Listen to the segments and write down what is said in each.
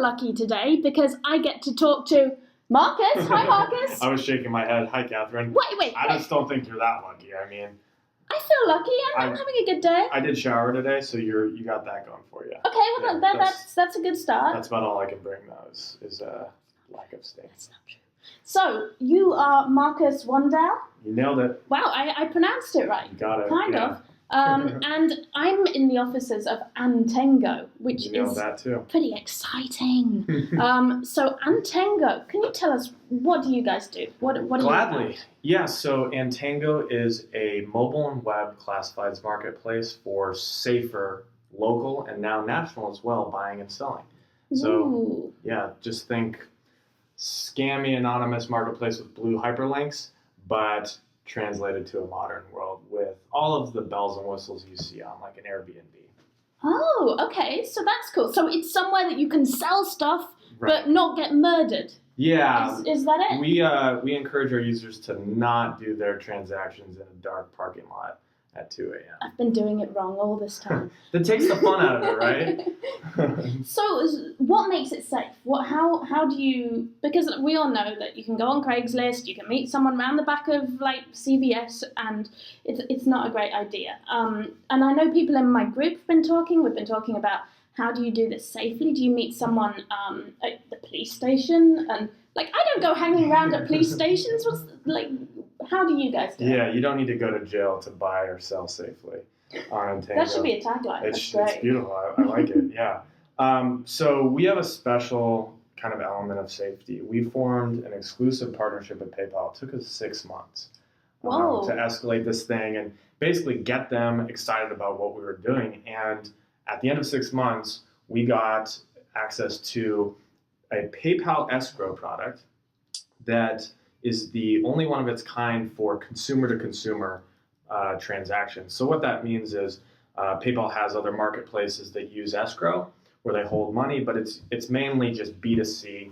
lucky today because I get to talk to Marcus. Hi, Marcus. I was shaking my head. Hi, Katharyne. Wait. I just don't think you're that lucky. I mean, I feel lucky. I'm having a good day. I did shower today, so you got that going for you. Okay, well that's a good start. That's about all I can bring though. Is lack of steak. That's not true. So you are Marcus Wandell. You nailed it. Wow, I pronounced it right. You got it. Kind yeah. of. And I'm in the offices of Antengo, which You nailed is that too. pretty exciting. So Antengo, can you tell us what do you guys do? What do Gladly. you do? Yeah, so Antengo is a mobile and web classifieds marketplace for safer local and now national as well buying and selling. So Ooh. yeah, just think scammy anonymous marketplace with blue hyperlinks, but translated to a modern world with all of the bells and whistles you see on like an Airbnb. Oh, okay. So that's cool. So it's somewhere that you can sell stuff Right. but not get murdered. Yeah. Is that it? We encourage our users to not do their transactions in a dark parking lot at 2 a.m. I've been doing it wrong all this time. That takes the fun out of it, right? So what makes it safe? How do you, because we all know that you can go on Craigslist, you can meet someone around the back of like CVS, and it's not a great idea. And I know people in my group have been talking, we've been talking about how do you do this safely? Do you meet someone at the police station? And like, I don't go hanging around at police stations. How do you guys do it? Yeah, you don't need to go to jail to buy or sell safely on Antengo. That should be a tagline. It's That's great. beautiful. I like it, yeah. So we have a special kind of element of safety. We formed an exclusive partnership with PayPal. It took us 6 months to escalate this thing and basically get them excited about what we were doing. And at the end of 6 months, we got access to a PayPal escrow product that is the only one of its kind for consumer-to-consumer transactions. So what that means is PayPal has other marketplaces that use escrow where they hold money, but it's mainly just B2C,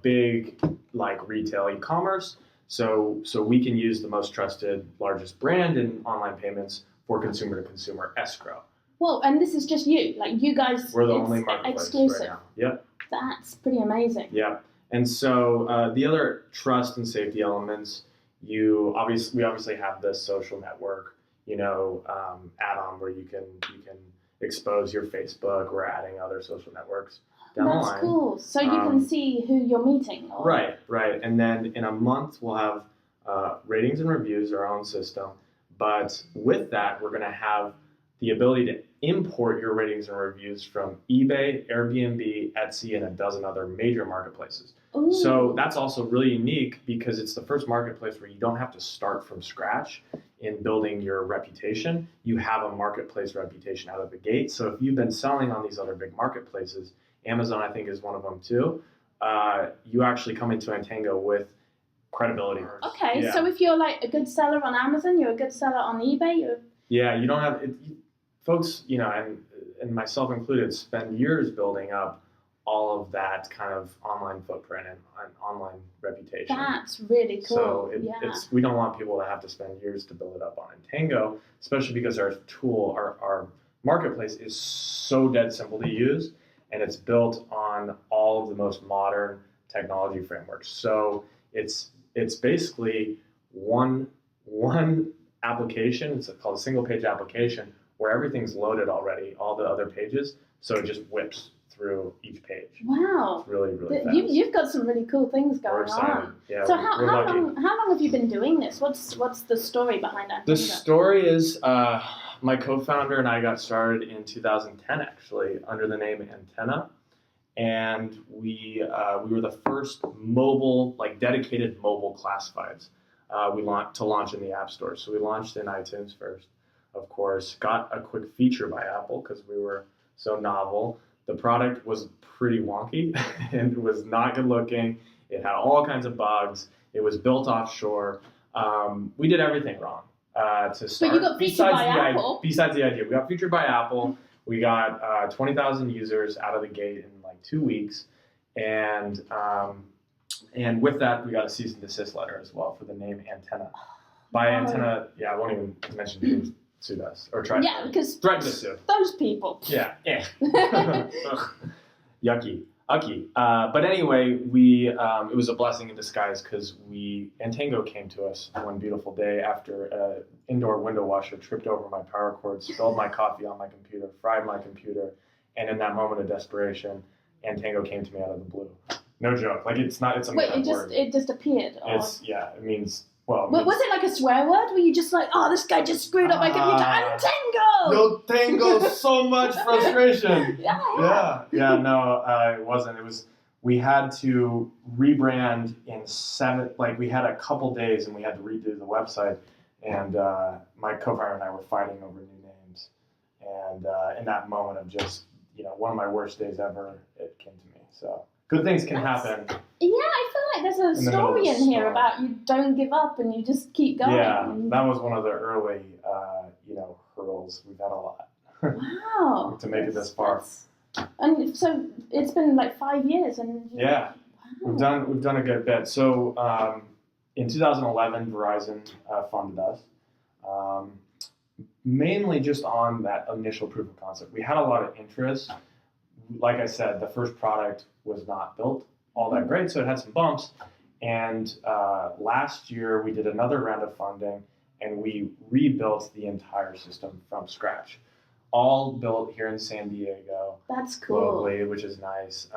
big like retail e-commerce. So we can use the most trusted, largest brand in online payments for consumer-to-consumer escrow. Whoa, and this is just you. Like you guguys, we're the only marketplace exclusive. right now. Yep. That's pretty amazing. Yeah. And so the other trust and safety elements, we obviously have this social network, add-on where you can expose your Facebook. We're adding other social networks down the line. That's cool. So you can see who you're meeting. Or... Right. And then in a month we'll have ratings and reviews, our own system. But with that, we're going to have the ability to import your ratings and reviews from eBay, Airbnb, Etsy, and a dozen other major marketplaces. Ooh. So that's also really unique because it's the first marketplace where you don't have to start from scratch in building your reputation. You have a marketplace reputation out of the gate. So if you've been selling on these other big marketplaces, Amazon I think is one of them too, you actually come into Antengo with credibility. Okay, yeah. So if you're like a good seller on Amazon, you're a good seller on eBay, Yeah, you don't have folks, and myself included, spend years building up all of that kind of online footprint and online reputation. That's really cool. So we don't want people to have to spend years to build it up on Antengo, especially because our tool, our marketplace is so dead simple to use, and it's built on all of the most modern technology frameworks. So it's basically one application. It's called a single page application where everything's loaded already, all the other pages. So it just whips through each page. Wow. It's really, really fast. You've got some really cool things going on. Yeah, so how long have you been doing this? What's the story behind that? The story is my co-founder and I got started in 2010 actually under the name Antenna. And we were the first mobile, like dedicated mobile classifieds to launch in the App Store. So we launched in iTunes first, of course, got a quick feature by Apple because we were so novel. The product was pretty wonky and it was not good looking. It had all kinds of bugs. It was built offshore. We did everything wrong to start. But you got featured by Apple. Besides the idea, we got featured by Apple. We got 20,000 users out of the gate in like 2 weeks, and with that, we got a cease and desist letter as well for the name Antenna. By Antenna, yeah, I won't even mention who sued us or tried. Yeah, because threatened to sue. Those people. Yeah. Yucky. Ucky. But anyway, we it was a blessing in disguise because Antengo came to us one beautiful day after an indoor window washer tripped over my power cord, spilled my coffee on my computer, fried my computer, and in that moment of desperation, Antengo came to me out of the blue. No joke. Like it's a Wait, made-up word. it just appeared. Or... It means. Well, was it like a swear word? Were you just like, oh, this guy just screwed up my computer? Antengo! You'll tango so much frustration. Yeah. No, it wasn't. We had to rebrand in we had a couple days and we had to redo the website. And my co-founder and I were fighting over new names. And in that moment of just, one of my worst days ever, it came to me. So good things can happen. Yeah, I feel like there's a story in here about you don't give up and you just keep going. Yeah, that was one of the early, hurdles. We've had a lot. Wow. to make it this far. And so it's been like 5 years, and yeah, wow. We've done a good bit. So in 2011, Verizon funded us, mainly just on that initial proof of concept. We had a lot of interest. Like I said, the first product was not built all that great, so it had some bumps. And last year, we did another round of funding, and we rebuilt the entire system from scratch. All built here in San Diego. That's cool. Locally, which is nice.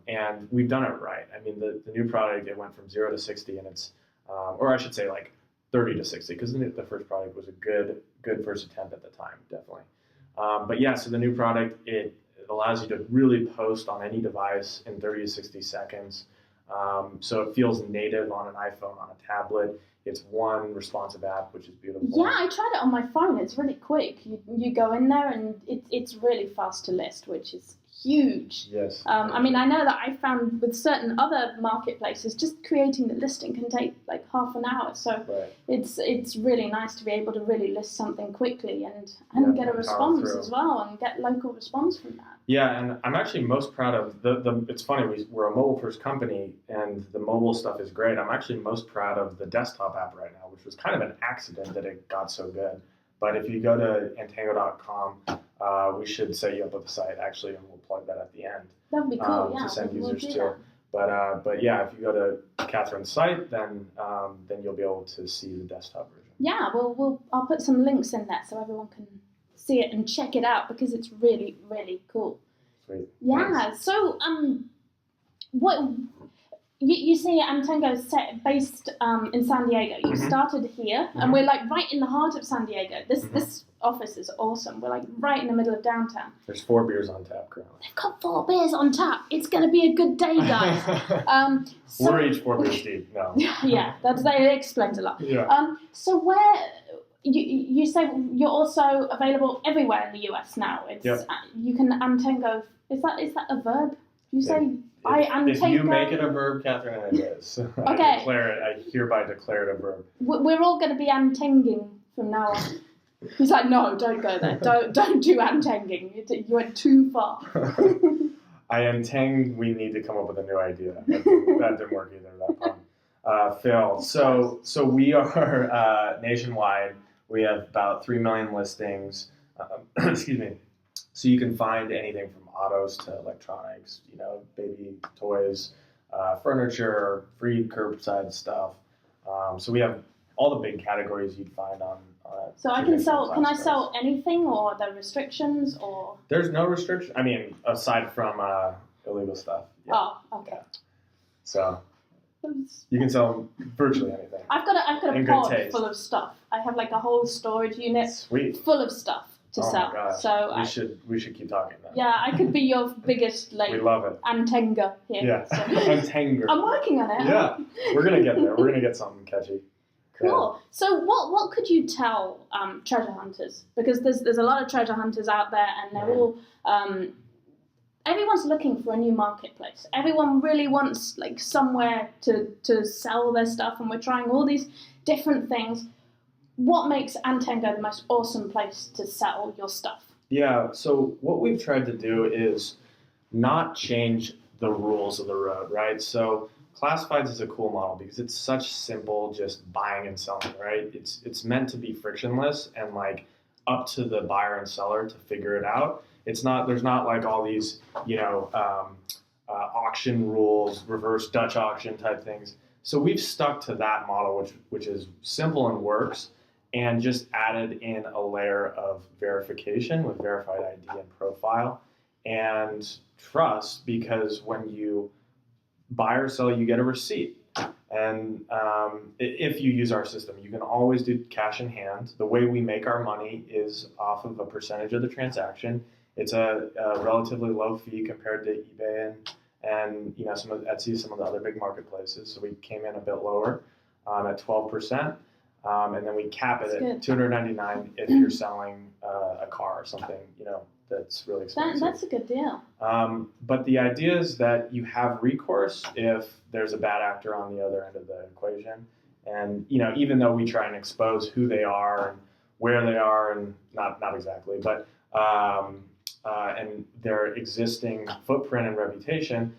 And we've done it right. I mean, the new product, it went from 0 to 60, and it's, or I should say like 30 to 60, because the first product was a good first attempt at the time, definitely. But yeah, so the new product, it allows you to really post on any device in 30 to 60 seconds. So it feels native on an iPhone, on a tablet. It's one responsive app, which is beautiful. Yeah, I tried it on my phone. It's really quick. You go in there and it's really fast to list, which is huge. Yes. I mean, I know that I found with certain other marketplaces, just creating the listing can take like half an hour. So right. it's really nice to be able to really list something quickly and get a response as well, and get local response from that. Yeah, and I'm actually most proud of it's funny, we're a mobile first company and the mobile stuff is great. I'm actually most proud of the desktop app right now, which was kind of an accident that it got so good. But if you go to Antengo.com, we should set you up with a site actually, and we'll plug that at the end. That'd be cool, to send users to. But yeah, if you go to Katharyne's site, then you'll be able to see the desktop version. Yeah, I'll put some links in there so everyone can see it and check it out, because it's really, really cool. Sweet. Yeah. Nice. So what you say Antengo is based in San Diego. You started here, and we're like right in the heart of San Diego. This office is awesome. We're like right in the middle of downtown. There's 4 beers on tap currently. They've got 4 beers on tap. It's going to be a good day, guys. We're each 4 beers deep. No. Yeah, that explains a lot. Yeah. So where you say you're also available everywhere in the US now. It's you can Antengo. Is that a verb? You say I Antengo. If you make it a verb, Katharyne, it is. Okay. I hereby declare it a verb. We're all going to be antenging from now on. He's like, no, don't go there. Don't do antenging. You went too far. I intend we need to come up with a new idea. That didn't work either. That one failed. So we are nationwide. We have about 3 million listings. Excuse me. So you can find anything from autos to electronics, baby toys, furniture, free curbside stuff. So we have all the big categories you'd find on. So I can sell. Can I sell anything, or are there restrictions, or? There's no restriction. I mean, aside from illegal stuff. Yeah. Oh, okay. Yeah. So you can sell virtually anything. I've got a pod full of stuff. I have like a whole storage unit full of stuff to sell. My gosh. So we should keep talking then. Yeah, I could be your biggest we love it. Antenga here. Yeah, so. Antenga. I'm working on it. Yeah, we're gonna get there. We're gonna get something catchy. Cool. Yeah. So what could you tell treasure hunters? Because there's a lot of treasure hunters out there, and they're all everyone's looking for a new marketplace. Everyone really wants like somewhere to sell their stuff, and we're trying all these different things. What makes Antengo the most awesome place to sell your stuff? Yeah, so what we've tried to do is not change the rules of the road, right? So classifieds is a cool model because it's such simple just buying and selling, right? It's meant to be frictionless and like up to the buyer and seller to figure it out. There's not like all these, auction rules, reverse Dutch auction type things. So we've stuck to that model, which is simple and works, and just added in a layer of verification with verified ID and profile and trust, because when you buy or sell, you get a receipt. And if you use our system, you can always do cash in hand. The way we make our money is off of a percentage of the transaction. It's a relatively low fee compared to eBay and some of Etsy, some of the other big marketplaces. So we came in a bit lower at 12%. And then we cap it at $299 if you're selling a car or something, that's really expensive. That's a good deal. But the idea is that you have recourse if there's a bad actor on the other end of the equation. And, even though we try and expose who they are and where they are, and not exactly, but and their existing footprint and reputation,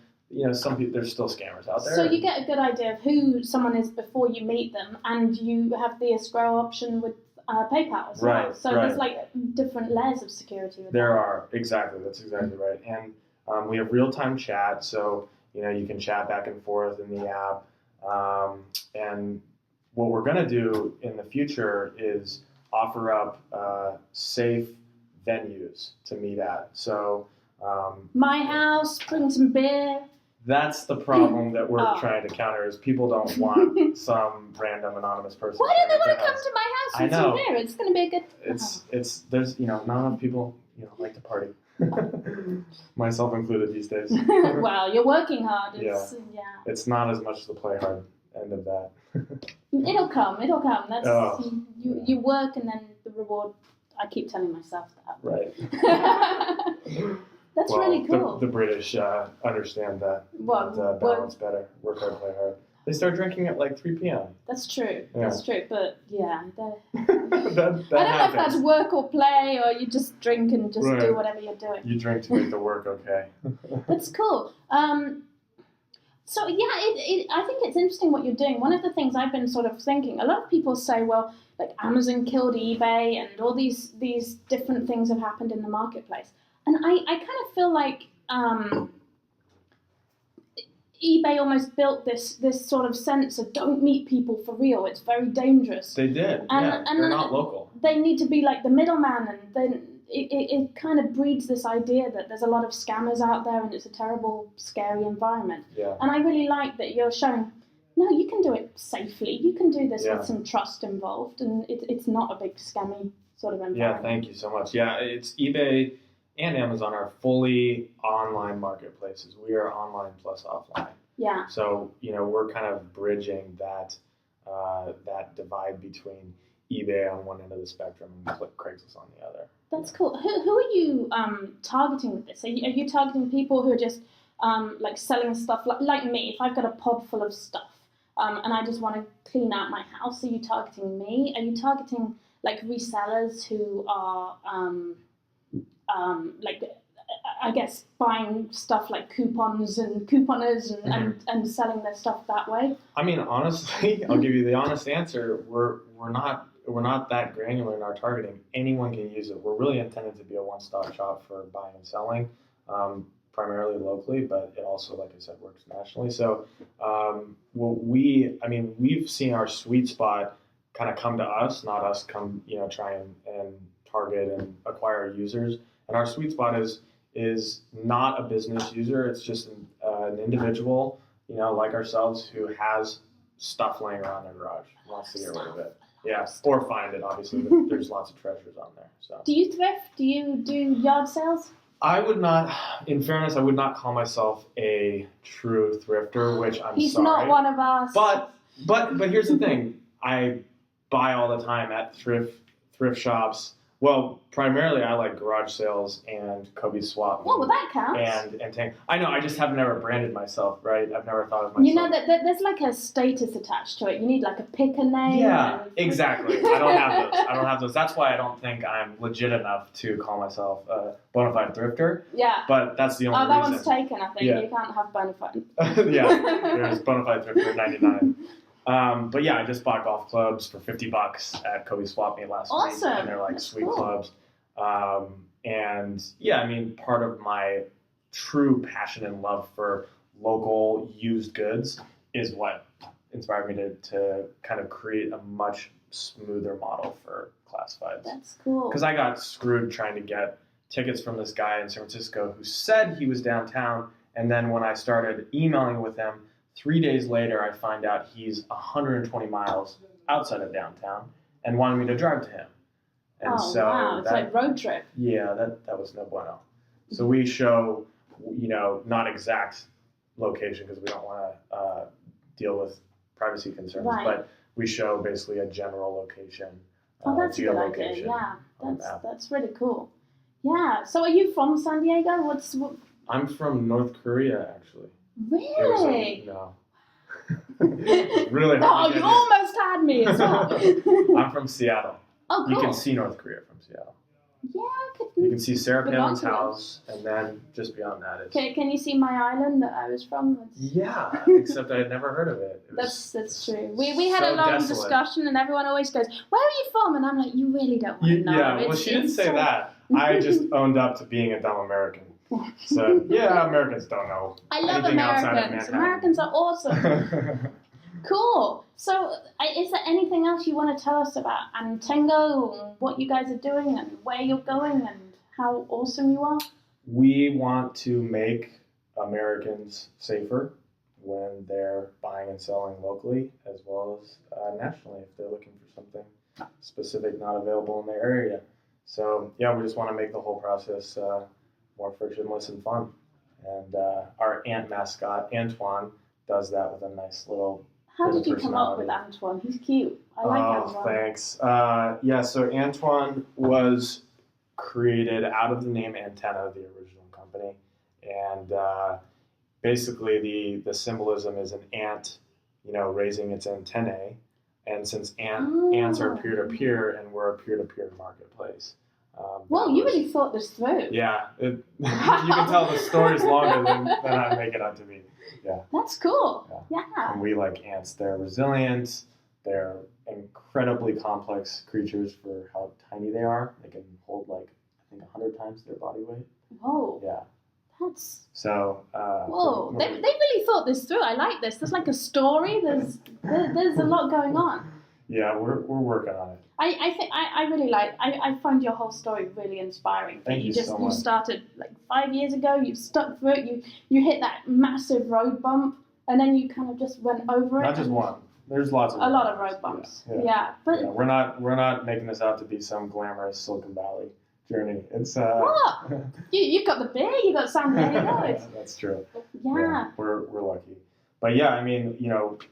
some people, there's still scammers out there. So you get a good idea of who someone is before you meet them, and you have the escrow option with PayPal as well. So there's like different layers of security with there are, exactly. That's exactly right. And we have real-time chat, so you can chat back and forth in the app. And what we're going to do in the future is offer up safe venues to meet at. So my house, bring some beer. That's the problem that we're trying to counter, is people don't want some random anonymous person. Why don't they want to come to my house with some beer? It's going to be a good... There's not enough people like to party. Myself included these days. Well, you're working hard. It's not as much the play hard end of that. It'll come. That's you work, and then the reward. I keep telling myself that. Right. That's really cool. The British understand that. Balance better. Work hard, play hard. They start drinking at like 3 p.m. That's true. Yeah. That's true. But yeah, I don't know if that's work or play, or you just drink and just do whatever you're doing. You drink to make the work okay. That's cool. So yeah, I think it's interesting what you're doing. One of the things I've been sort of thinking, a lot of people say, well, like Amazon killed eBay, and all these different things have happened in the marketplace. And I kind of feel like eBay almost built this sort of sense of don't meet people for real. It's very dangerous. They did. And they're not local. They need to be like the middleman, and then it kind of breeds this idea that there's a lot of scammers out there, and it's a terrible, scary environment. Yeah. And I really like that you're showing, no, you can do it safely. You can do this with some trust involved, and it's not a big scammy sort of environment. Yeah, thank you so much. Yeah, it's eBay and Amazon are fully online marketplaces. We are online plus offline. Yeah. So, we're kind of bridging that divide between eBay on one end of the spectrum and Craigslist on the other. That's cool. Who are you targeting with this? Are you targeting people who are just like selling stuff like me? If I've got a pod full of stuff and I just want to clean out my house, are you targeting me? Are you targeting like resellers who are like, I guess, buying stuff like coupons and couponers and selling their stuff that way? I mean, honestly, I'll give you the honest answer. We're not that granular in our targeting. Anyone can use it. We're really intended to be a one-stop shop for buying and selling, primarily locally, but it also, like I said, works nationally. So we've seen our sweet spot kind of come to us, not us come, try and target and acquire users. And our sweet spot is not a business user. It's just an individual, like ourselves, who has stuff laying around their garage, wants to get rid of it. Yeah, or find it, obviously. There's lots of treasures on there. So. Do you thrift? Do you do yard sales? I would not, in fairness, I would not call myself a true thrifter, which I'm He's sorry. He's not one of us. But here's the thing. I buy all the time at thrift shops. Well, primarily I like garage sales and Kobe Swap. Well, that counts. And Antengo. I know, I just have never branded myself, right? I've never thought of myself. That there's like a status attached to it. You need like a picker name. Yeah, exactly. I don't have those. That's why I don't think I'm legit enough to call myself a bona fide thrifter. Yeah. But that's the only reason. Oh, that one's taken, I think. Yeah. You can't have bona fide. Yeah, there's bona fide thrifter 99. But yeah, I just bought golf clubs for $50 at Kobe Swap Meet last week. And they're like sweet clubs. And yeah, I mean, part of my true passion and love for local used goods is what inspired me to kind of create a much smoother model for classifieds. That's cool. Because I got screwed trying to get tickets from this guy in San Francisco who said he was downtown, and then when I started emailing with him, 3 days later I find out he's 120 miles outside of downtown and wanted me to drive to him. And wow, it's like road trip. Yeah, that was no bueno. So we show, not exact location because we don't want to deal with privacy concerns, right. But we show basically a general location. That's a good idea. Yeah, that's really cool. Yeah. So are you from San Diego? I'm from North Korea, actually. Really? No. Really hard. Oh, you almost had me as well. I'm from Seattle. Oh, cool. You can see North Korea from Seattle. Yeah, you can see Sarah Palin's house, and then just beyond that is. Can you see my island that I was from? Yeah, except I had never heard of it. That's true. We had a long discussion, and everyone always goes, "Where are you from?" And I'm like, "You really don't want to know." Yeah, well, she didn't say that. I just owned up to being a dumb American. So yeah, Americans don't know. I love Americans. Americans are awesome. Cool. So, is there anything else you want to tell us about Antengo, and what you guys are doing, and where you're going, and how awesome you are? We want to make Americans safer when they're buying and selling locally, as well as nationally, if they're looking for something specific not available in their area. So, yeah, we just want to make the whole process more frictionless and fun. And our ant mascot, Antoine, does that with a nice little. How did you come up with Antoine? He's cute. I like Antoine. Oh, thanks. So Antoine was created out of the name Antenna, the original company. And basically the symbolism is an ant, raising its antennae. And since ants are peer-to-peer, and we're a peer-to-peer marketplace. Well, you really thought this through. Yeah. You can tell the story's longer than I make it out to be. Yeah. That's cool. Yeah. And we like ants. They're resilient. They're incredibly complex creatures for how tiny they are. They can hold 100 times their body weight. Whoa. Yeah. That's. So. Whoa. They really thought this through. I like this. There's like a story. There's a lot going on. Yeah, we're working on it. I find your whole story really inspiring. Thank you so much. You started 5 years ago, you stuck through it, you hit that massive road bump, and then you kind of just went over it. Not just one. There's lots of a lot of road bumps. Yeah. But we're not making this out to be some glamorous Silicon Valley journey. It's what? You've got the beer, you got San Diego. That's true. Yeah. We're lucky. But yeah, I mean,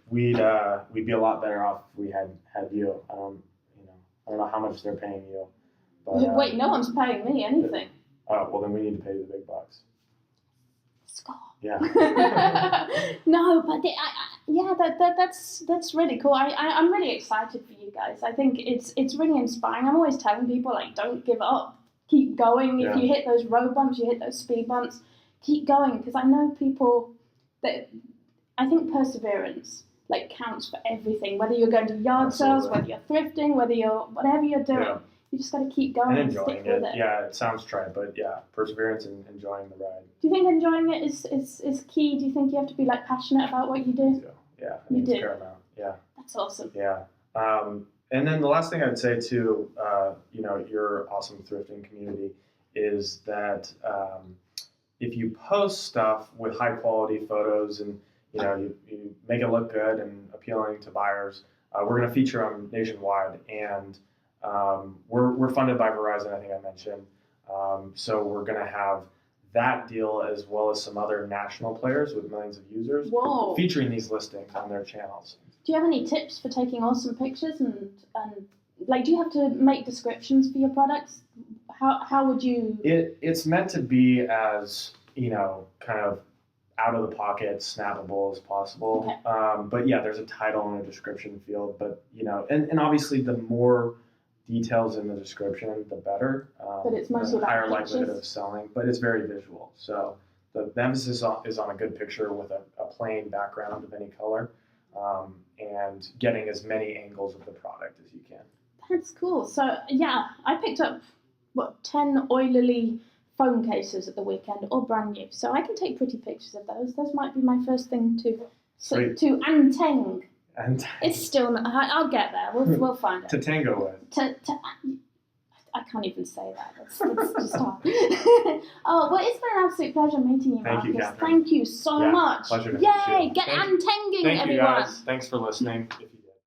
we'd be a lot better off if we had you. I don't know how much they're paying you. But, wait, no one's paying me anything. Well, then we need to pay you the big bucks. Scott. Yeah. No, but that's really cool. I'm really excited for you guys. I think it's really inspiring. I'm always telling people don't give up, keep going. If you hit those road bumps, you hit those speed bumps, keep going. Because I know people that I think perseverance counts for everything. Whether you're going to yard sales, whether you're thrifting, whatever you're doing, you just got to keep going and enjoying stick with it. Yeah, it sounds trite, but yeah, perseverance and enjoying the ride. Do you think enjoying it is key? Do you think you have to be passionate about what you do? Yeah, you do. It's paramount. Yeah, that's awesome. Yeah, and then the last thing I'd say to your awesome thrifting community is that if you post stuff with high quality photos and you make it look good and appealing to buyers. We're going to feature them nationwide, and we're funded by Verizon, I think I mentioned. So we're going to have that deal as well as some other national players with millions of users featuring these listings on their channels. Do you have any tips for taking awesome pictures and do you have to make descriptions for your products? How would you? It's meant to be as kind of out of the pocket, snappable as possible. Okay. But yeah, there's a title and a description field. But and obviously the more details in the description, the better. But it's mostly the higher likelihood of selling. But it's very visual. So the emphasis is on a good picture with a plain background of any color, and getting as many angles of the product as you can. That's cool. So yeah, I picked up 10 oilily phone cases at the weekend, all brand new. So I can take pretty pictures of those. Those might be my first thing to Antengo. And It's still not, I'll get there. We'll find it. to tango with. I can't even say that. That's just hard. Oh, well, it's been an absolute pleasure meeting you, Thank you, Marcus. Katharyne. Thank you so much. Pleasure to meet Yay! you. Get Antenging, Thank everyone. you guys. Thanks for listening. If you